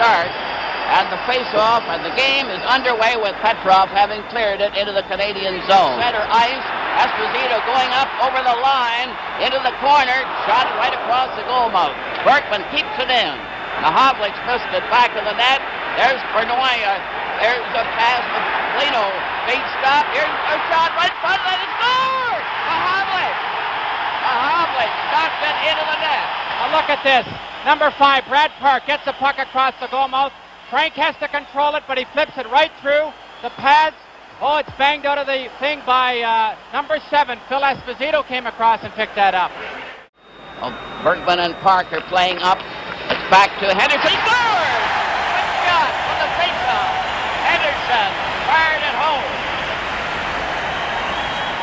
start. And the face-off, and the game is underway with Petrov having cleared it into the Canadian zone. Center ice, Esposito going up over the line, into the corner, shot right across the goal mouth. Berkman keeps it in. Mahavlich missed it back of the net. There's Bernoy. There's a pass with Lino. Big stop. Here's a shot right in front of it. It's scored! Mahavlich knocked it into the net. Now look at this. Number 5, Brad Park, gets the puck across the goal mouth. Frank has to control it, but he flips it right through the pads. Oh, it's banged out of the thing by number 7. Phil Esposito came across and picked that up. Well, Bergman and Park are playing up. It's back to Henderson. He scores! Good shot from the faceoff. Henderson fired it home.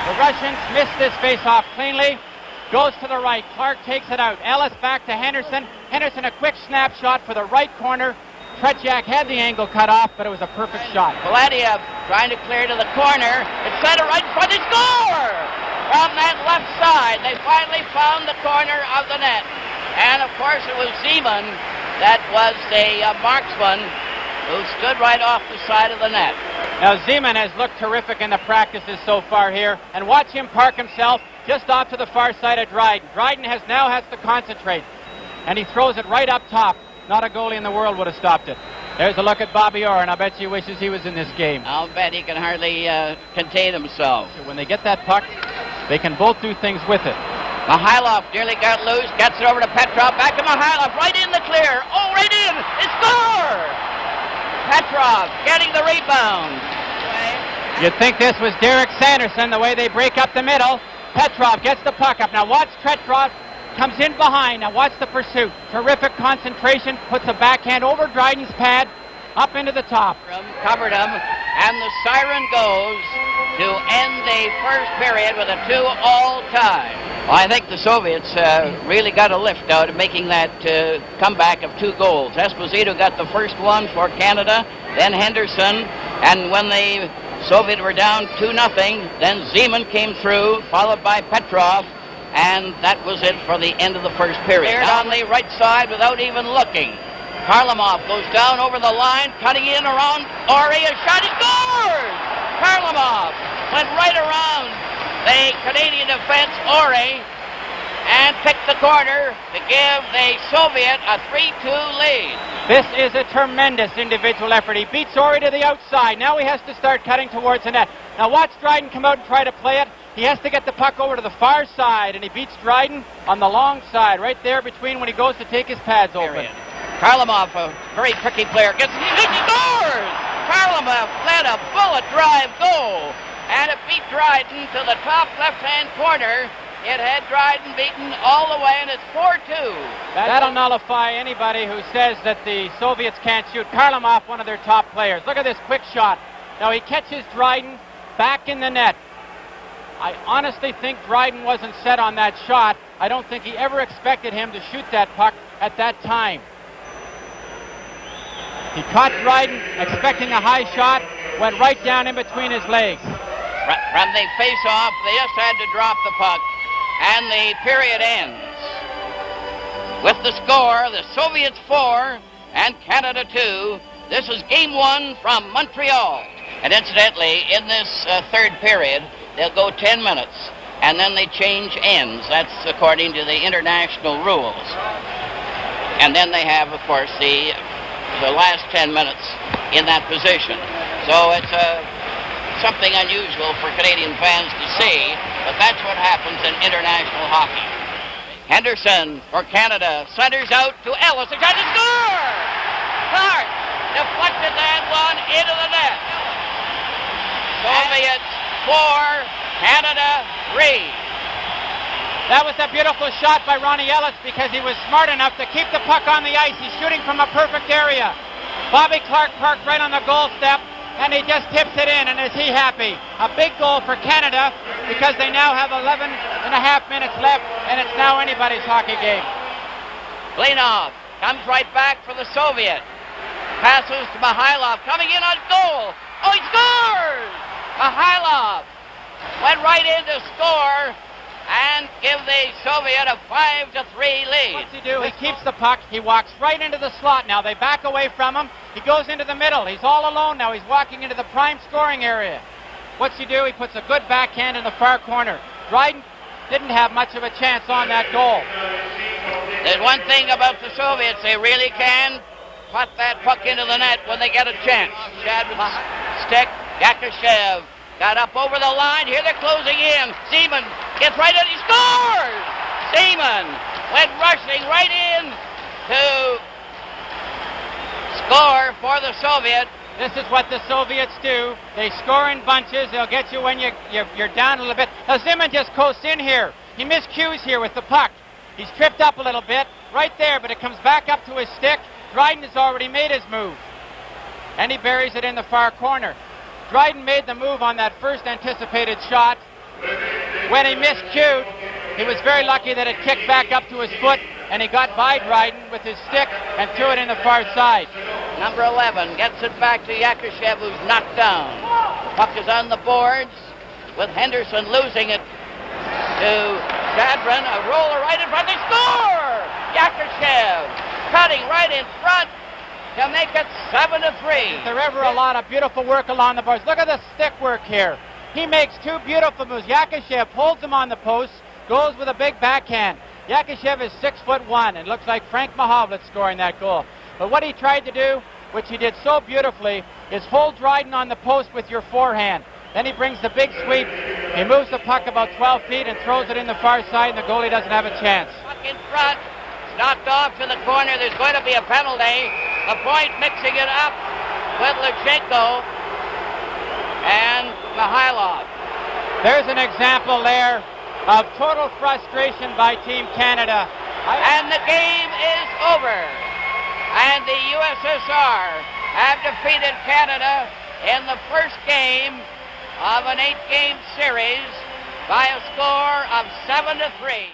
The Russians missed this faceoff cleanly. Goes to the right. Clark takes it out. Ellis back to Henderson. Henderson a quick snapshot for the right corner. Tretiak had the angle cut off, but it was a perfect shot. Paladiev trying to clear to the corner. It's center right in front. They score! From that left side, they finally found the corner of the net. And, of course, it was Zeman that was the marksman who stood right off the side of the net. Now, Zeman has looked terrific in the practices so far here. And watch him park himself just off to the far side of Dryden. Dryden now has to concentrate. And he throws it right up top. Not a goalie in the world would have stopped it. There's a look at Bobby Orr, and I bet he wishes he was in this game. I'll bet he can hardly contain himself. When they get that puck, they can both do things with it. Mihailov nearly got loose, gets it over to Petrov, back to Mihailov, right in the clear. Oh, right in! It's score! Petrov getting the rebound. You'd think this was Derek Sanderson, the way they break up the middle. Petrov gets the puck up. Now watch Petrov. Comes in behind. Now watch the pursuit. Terrific concentration. Puts a backhand over Dryden's pad. Up into the top. Covered him. And the siren goes to end the first period with a 2-all tie. Well, I think the Soviets really got a lift out of making that comeback of 2 goals. Esposito got the first one for Canada. Then Henderson. And when the Soviets were down 2-0, then Zeman came through, followed by Petrov. And that was it for the end of the first period. On the right side without even looking. Karlamov goes down over the line, cutting in around Ore. A shot, he scores! Karlamov went right around the Canadian defense, Ore, and picked the corner to give the Soviet a 3-2 lead. This is a tremendous individual effort. He beats Ore to the outside. Now he has to start cutting towards the net. Now watch Dryden come out and try to play it. He has to get the puck over to the far side, and he beats Dryden on the long side, right there between when he goes to take his pads open. Karlamov, a very tricky player, he scores! Karlamov led a bullet drive goal, and it beat Dryden to the top left-hand corner. It had Dryden beaten all the way, and it's 4-2. That'll nullify anybody who says that the Soviets can't shoot. Karlamov, one of their top players. Look at this quick shot. Now he catches Dryden back in the net. I honestly think Dryden wasn't set on that shot. I don't think he ever expected him to shoot that puck at that time. He caught Dryden expecting a high shot, went right down in between his legs. From the face-off, they just had to drop the puck, and the period ends. With the score, the Soviets 4 and Canada 2. This is Game 1 from Montreal. And incidentally, in this third period, they'll go 10 minutes, and then they change ends. That's according to the international rules. And then they have, of course, the last 10 minutes in that position. So it's something unusual for Canadian fans to see, but that's what happens in international hockey. Henderson for Canada centers out to Ellis. They try to score! Clark deflected that one into the net. Soviets 4, Canada 3. That was a beautiful shot by Ronnie Ellis because he was smart enough to keep the puck on the ice. He's shooting from a perfect area. Bobby Clark parked right on the goal step, and he just tips it in, and is he happy? A big goal for Canada because they now have 11 and a half minutes left, and it's now anybody's hockey game. Blinov comes right back for the Soviet. Passes to Mihailov, coming in on goal. Oh, he scores! Mihailov went right in to score, and and give the Soviet a 5-3 lead. What's he do? He keeps the puck. He walks right into the slot. Now they back away from him. He goes into the middle. He's all alone now. He's walking into the prime scoring area. What's he do? He puts a good backhand in the far corner. Dryden didn't have much of a chance on that goal. There's one thing about the Soviets. They really can put that puck into the net when they get a chance. Shad with the stick. Yakashev got up over the line. Here they're closing in. Seaman gets right in. He scores! Seaman went rushing right in to score for the Soviet. This is what the Soviets do. They score in bunches. They'll get you when you're down a little bit. Now Seaman just coasts in here. He miscues here with the puck. He's tripped up a little bit right there, but it comes back up to his stick. Dryden has already made his move, and he buries it in the far corner. Dryden made the move on that first anticipated shot. When he miscued, he was very lucky that it kicked back up to his foot, and he got by Dryden with his stick and threw it in the far side. Number 11 gets it back to Yakashev, who's knocked down. Puck is on the boards with Henderson losing it to Shadron. A roller right in front. They score! Yakashev cutting right in front to make it 7-3. Is there ever a lot of beautiful work along the boards? Look at the stick work here. He makes two beautiful moves. Yakashev holds him on the post, goes with a big backhand. Yakashev is 6'1", and looks like Frank Mahovlich scoring that goal. But what he tried to do, which he did so beautifully, is hold Dryden on the post with your forehand. Then he brings the big sweep. He moves the puck about 12 feet and throws it in the far side, and the goalie doesn't have a chance. Puck in front. Knocked off to the corner. There's going to be a penalty. The point mixing it up with Lechenko and Mihailov. There's an example there of total frustration by Team Canada. And the game is over. And the USSR have defeated Canada in the first game of an 8-game series by a score of 7-3.